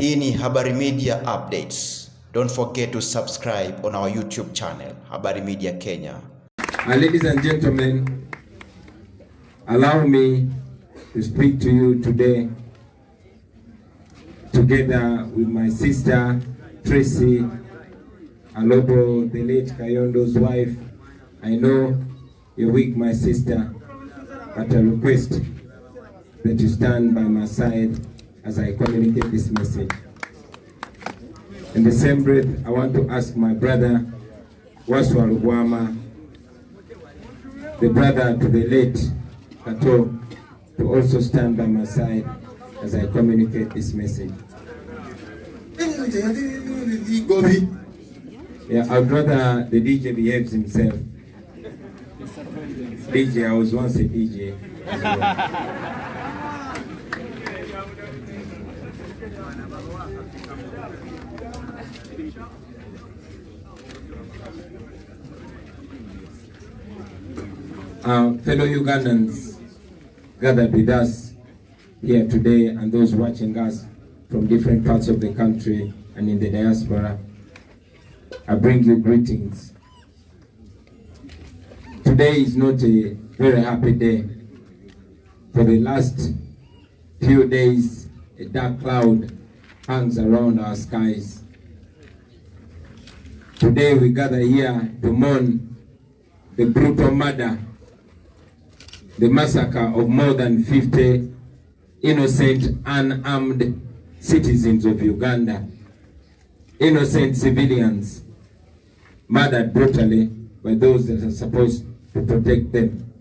Hii ni Habari Media Updates. Don't forget to subscribe on our YouTube channel, Habari Media Kenya. Ladies and gentlemen, allow me to speak to you today together with my sister Tracy Alobo, the late Kayondo's wife. I know you're weak, my sister, but I request that you stand by my side as I communicate this message. In the same breath, I want to ask my brother, Waswa Rugwama, the brother to the late Kato, to also stand by my side as I communicate this message. Yeah, I'd rather the DJ behaves himself. DJ, I was once a DJ as well. Fellow Ugandans gathered with us here today and those watching us from different parts of the country and in the diaspora, I bring you greetings. Today is not a very happy day. For the last few days, a dark cloud hangs around our skies. Today we gather here to mourn the brutal murder, the massacre of more than 50 innocent, unarmed citizens of Uganda, innocent civilians murdered brutally by those that are supposed to protect them.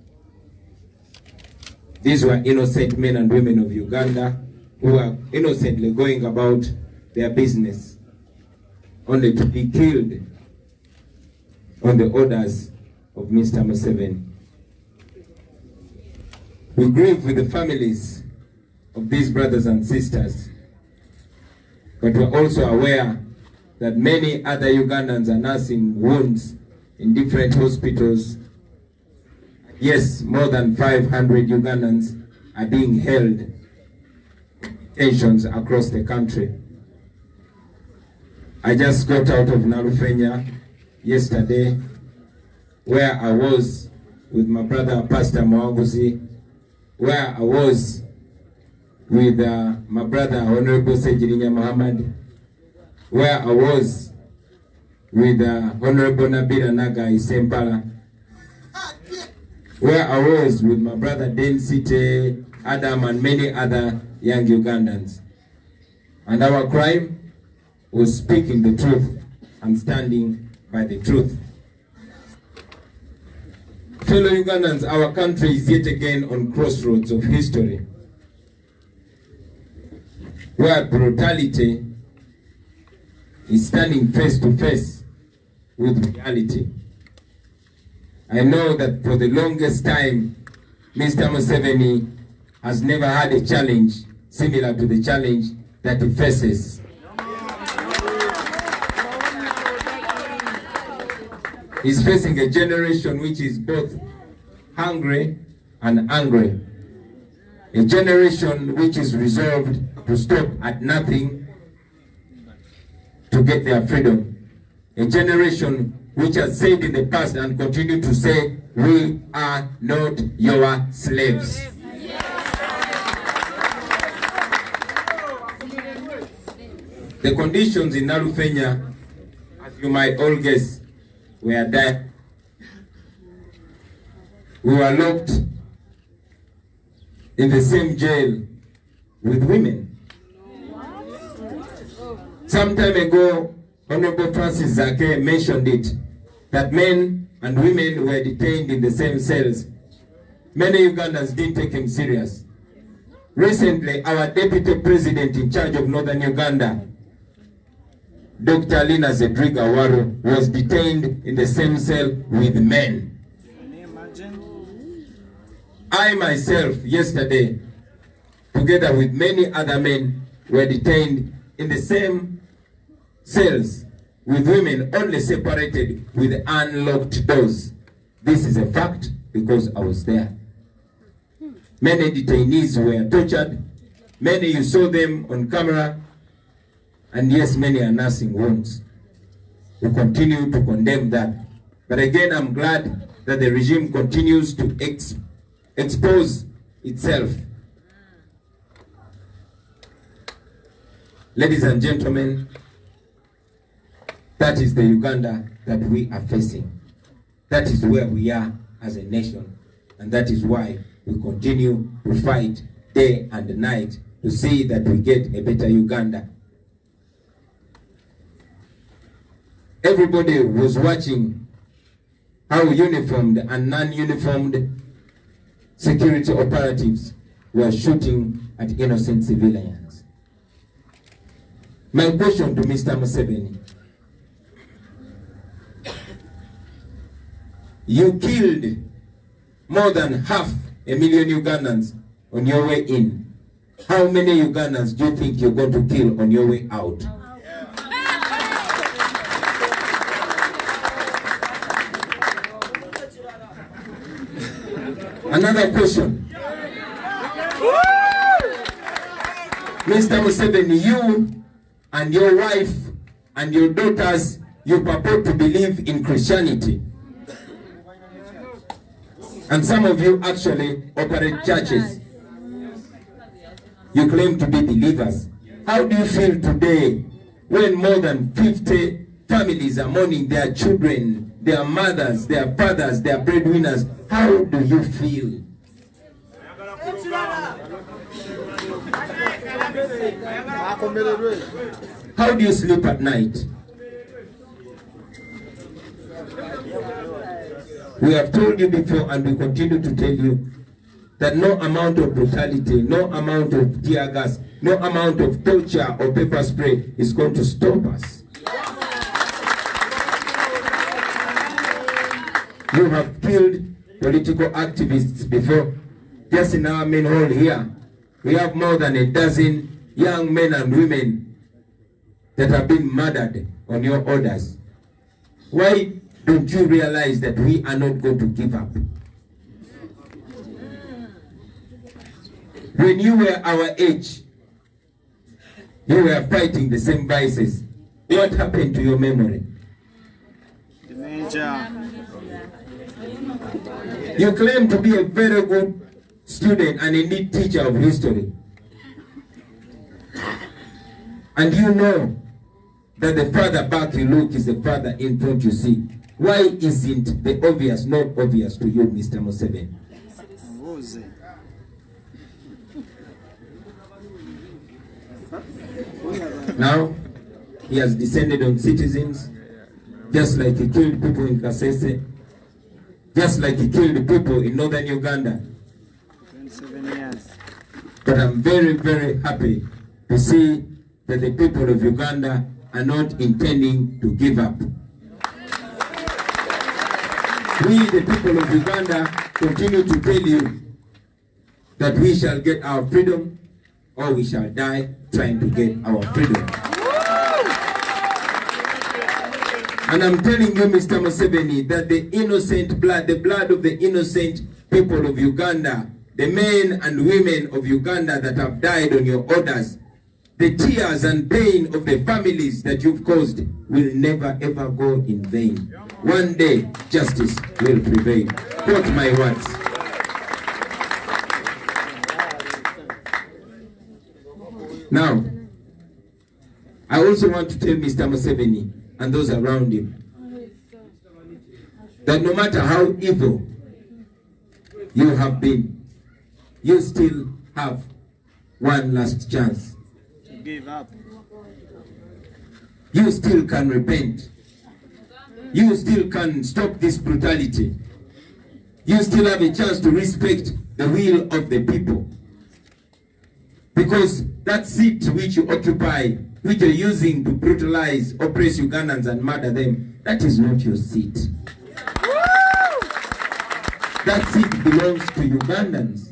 These were innocent men and women of Uganda who are innocently going about their business, only to be killed on the orders of Mr. Museveni. We grieve with the families of these brothers and sisters, but we're also aware that many other Ugandans are nursing wounds in different hospitals. Yes, more than 500 Ugandans are being held in detentions across the country. I just got out of Nalufenya yesterday, where I was with my brother Pastor Mwaguzi, where I was with my brother Honorable Sejirinya Muhammad, where I was with Honorable Nabila Naga Isempala, where I was with my brother Densite Adam and many other young Ugandans. And our crime was speaking the truth and standing by the truth. Fellow Ugandans, our country is yet again on crossroads of history, where brutality is standing face to face with reality. I know that for the longest time, Mr. Museveni has never had a challenge similar to the challenge that he faces. He's facing a generation which is both hungry and angry. A generation which is resolved to stop at nothing to get their freedom. A generation which has said in the past and continue to say, we are not your slaves. The conditions in Nalufenya, as you might all guess, were dire. We were locked in the same jail with women. Some time ago, Honorable Francis Zake mentioned it, that men and women were detained in the same cells. Many Ugandans didn't take him serious. Recently, our deputy president in charge of Northern Uganda, Dr. Lina Zedriga Waru, was detained in the same cell with men. Can you imagine? I myself, yesterday, together with many other men, were detained in the same cells with women, only separated with unlocked doors. This is a fact because I was there. Many detainees were tortured. Many, you saw them on camera. And yes, many are nursing wounds. We continue to condemn that. But again, I'm glad that the regime continues to expose itself. Ladies and gentlemen, that is the Uganda that we are facing. That is where we are as a nation. And that is why we continue to fight day and night to see that we get a better Uganda. Everybody was watching how uniformed and non-uniformed security operatives were shooting at innocent civilians. My question to Mr. Museveni: you killed more than 500,000 Ugandans on your way in. How many Ugandans do you think you're going to kill on your way out? Another question. Mr. Museveni, you and your wife and your daughters, you purport to believe in Christianity. And some of you actually operate churches. You claim to be believers. How do you feel today when more than 50 families are mourning their children, their mothers, their fathers, their breadwinners? How do you feel? How do you sleep at night? We have told you before, and we continue to tell you, that no amount of brutality, no amount of tear gas, no amount of torture or pepper spray is going to stop us. You have killed political activists before. Just in our main hall here, we have more than a dozen young men and women that have been murdered on your orders. Why don't you realize that we are not going to give up? When you were our age, you were fighting the same vices. What happened to your memory? You claim to be a very good student and a neat teacher of history. And you know that the further back you look is the further in front you see. Why isn't the obvious not obvious to you, Mr. Museveni? Now, he has descended on citizens, just like he killed people in Kasese, just like he killed people in northern Uganda. 27 years. But I'm very, very happy to see that the people of Uganda are not intending to give up. We, the people of Uganda, continue to tell you that we shall get our freedom or we shall die trying to get our freedom. And I'm telling you, Mr. Museveni, that the innocent blood, the blood of the innocent people of Uganda, the men and women of Uganda that have died on your orders, the tears and pain of the families that you've caused will never ever go in vain. One day, justice will prevail. Quote my words. Now, I also want to tell Mr. Museveni and those around him that no matter how evil you have been, you still have one last chance. Give up. You still can repent. You still can stop this brutality. You still have a chance to respect the will of the people. Because that seat which you occupy, which you're using to brutalize, oppress Ugandans and murder them, that is not your seat. That seat belongs to Ugandans.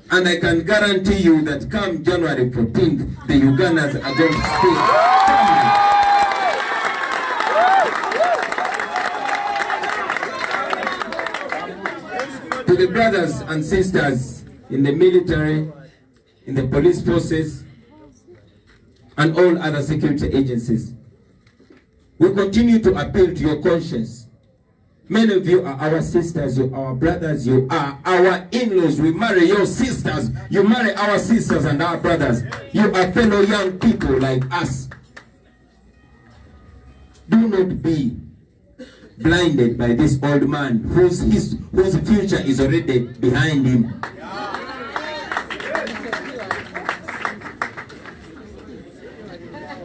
And I can guarantee you that come January 14th, the Ugandans are going to speak. To the brothers and sisters in the military, in the police forces, and all other security agencies. We continue to appeal to your conscience. Many of you are our sisters, you are our brothers, you are our in-laws. We marry your sisters, you marry our sisters and our brothers. You are fellow young people like us. Do not be blinded by this old man whose future is already behind him.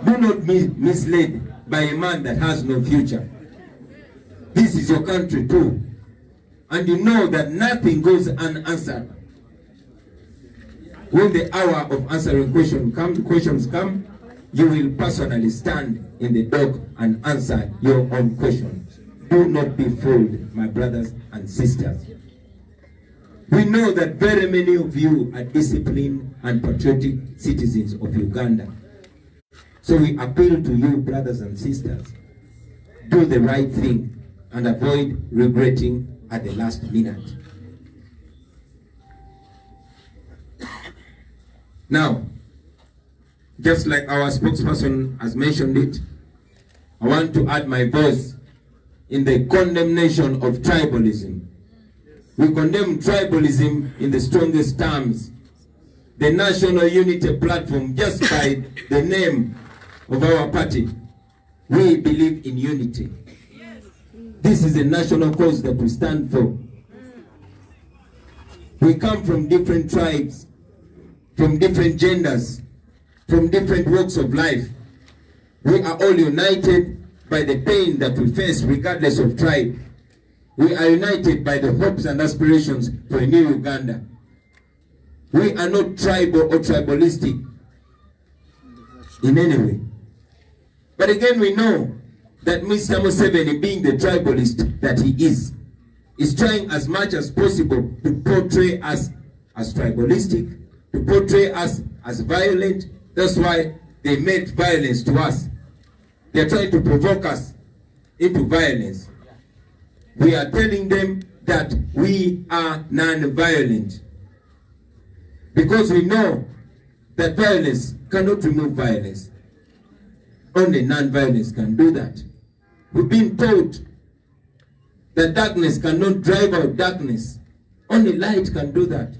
Do not be misled by a man that has no future. This is your country too. And you know that nothing goes unanswered. When the hour of answering questions come, you will personally stand in the dock and answer your own questions. Do not be fooled, my brothers and sisters. We know that very many of you are disciplined and patriotic citizens of Uganda. So we appeal to you, brothers and sisters, do the right thing and avoid regretting at the last minute. Now, just like our spokesperson has mentioned it, I want to add my voice in the condemnation of tribalism. We condemn tribalism in the strongest terms. The National Unity Platform, just by the name of our party, we believe in unity. This is a national cause that we stand for. We come from different tribes, from different genders, from different walks of life. We are all united by the pain that we face regardless of tribe. We are united by the hopes and aspirations for a new Uganda. We are not tribal or tribalistic in any way. But again, we know that Mr. Museveni, being the tribalist that he is trying as much as possible to portray us as tribalistic, to portray us as violent. That's why they made violence to us. They're trying to provoke us into violence. We are telling them that we are non-violent, because we know that violence cannot remove violence. Only non-violence can do that. We've been taught that darkness cannot drive out darkness. Only light can do that.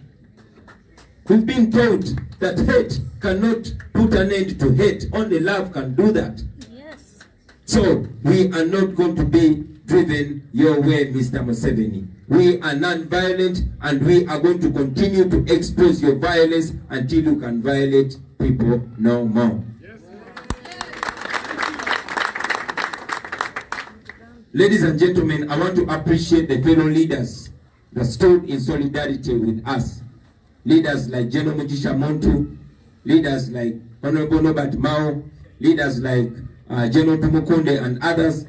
We've been taught that hate cannot put an end to hate. Only love can do that. Yes. So we are not going to be driven your way, Mr. Museveni. We are non-violent, and we are going to continue to expose your violence until you can violate people no more. Ladies and gentlemen, I want to appreciate the fellow leaders that stood in solidarity with us. Leaders like General Mujisha Montu, leaders like Honorable Norbert Mao, leaders like General Tumukunde and others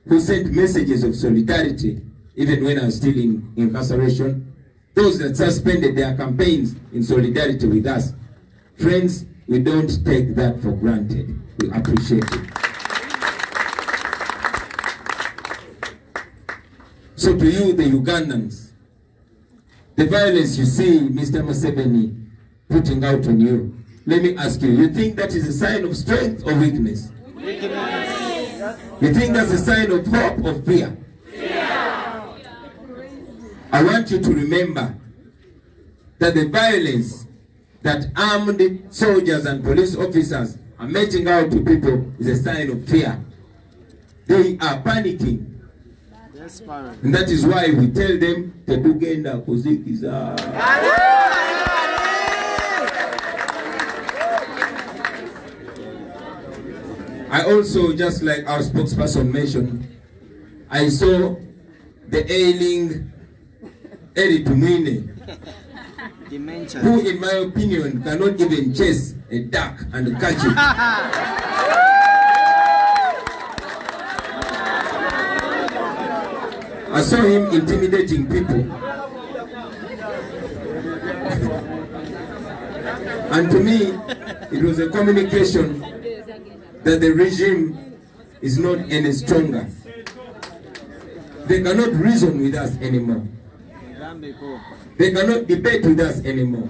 who sent messages of solidarity even when I was still in incarceration. Those that suspended their campaigns in solidarity with us. Friends, we don't take that for granted. We appreciate it. So to you, the Ugandans, the violence you see Mr. Museveni putting out on you, let me ask you, you think that is a sign of strength or weakness? Weakness. You think that's a sign of hope or fear? Fear. I want you to remember that the violence that armed soldiers and police officers are meting out to people is a sign of fear. They are panicking. And that is why we tell them to tugenda kuzikiza. I also, just like our spokesperson mentioned, I saw the ailing Eri Tumwine, who in my opinion cannot even chase a duck and catch it. I saw him intimidating people. And to me, it was a communication that the regime is not any stronger. They cannot reason with us anymore. They cannot debate with us anymore.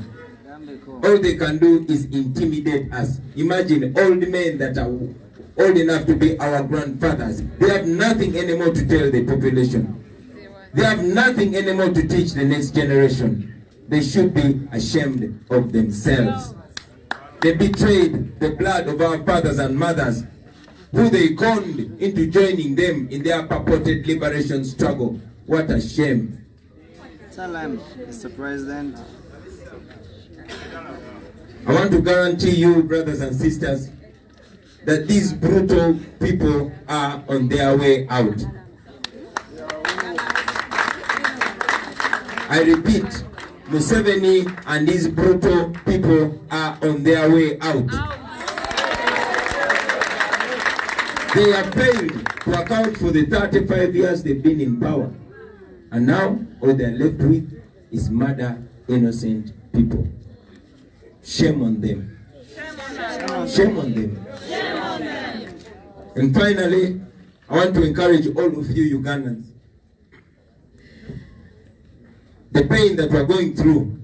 all they can do is intimidate us. Imagine old men that are old enough to be our grandfathers. They have nothing anymore to tell the population. They have nothing anymore to teach the next generation. They should be ashamed of themselves. They betrayed the blood of our fathers and mothers, who they conned into joining them in their purported liberation struggle. What a shame. Tell him, Mr. President. I want to guarantee you, brothers and sisters, that these brutal people are on their way out. I repeat, Museveni and these brutal people are on their way out. They have failed to account for the 35 years they've been in power. And now, all they're left with is murder innocent people. Shame on them. Shame on them. And finally, I want to encourage all of you Ugandans. The pain that we're going through,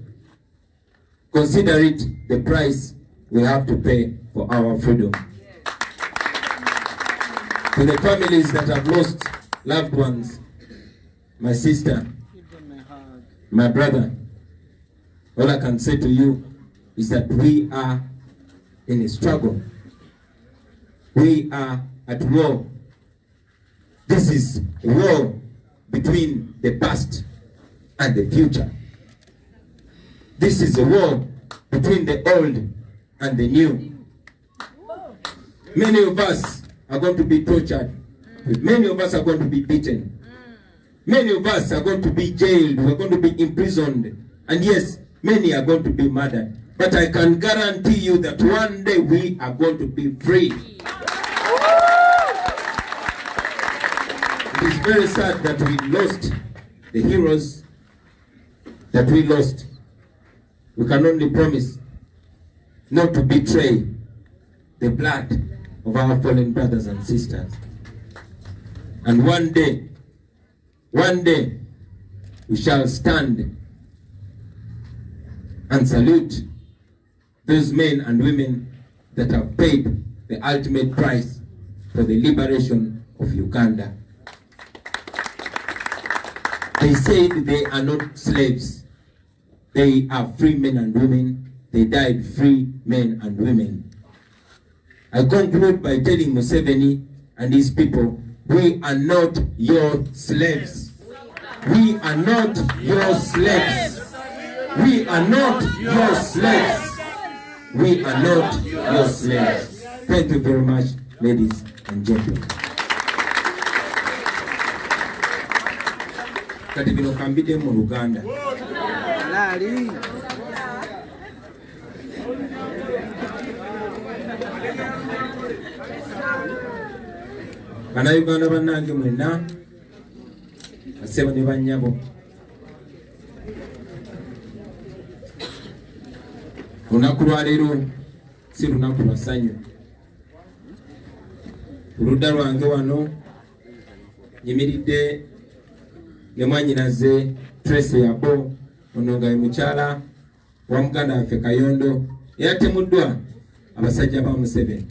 consider it the price we have to pay for our freedom. To the families that have lost loved ones, my sister, my brother, all I can say to you is that we are in a struggle. We are at war. This is a war between the past and the future. This is a war between the old and the new. Many of us are going to be tortured. Many of us are going to be beaten. Many of us are going to be jailed. We're going to be imprisoned. And yes, many are going to be murdered. But I can guarantee you that one day we are going to be free. It is very sad that we lost the heroes that we lost. We can only promise not to betray the blood of our fallen brothers and sisters. And one day, we shall stand and salute those men and women that have paid the ultimate price for the liberation of Uganda. They said they are not slaves. They are free men and women. They died free men and women. I conclude by telling Museveni and his people, we are not your slaves. We are not your slaves. We are not your slaves. We are not your slaves. Thank you very much, ladies and gentlemen. Kati bino kambide mu Uganda. Bana Uganda bannange mwenna basebo ne bannyabo. Lunaku lwa leero si lunaku lwa ssanyu. Oludda lwange wano nyimiridde ne mwannyinaze Tracy Yabo, ono nga ye mukyala wa muganda waffe Kayondo eyatemuddwa abasajja ba Museveni.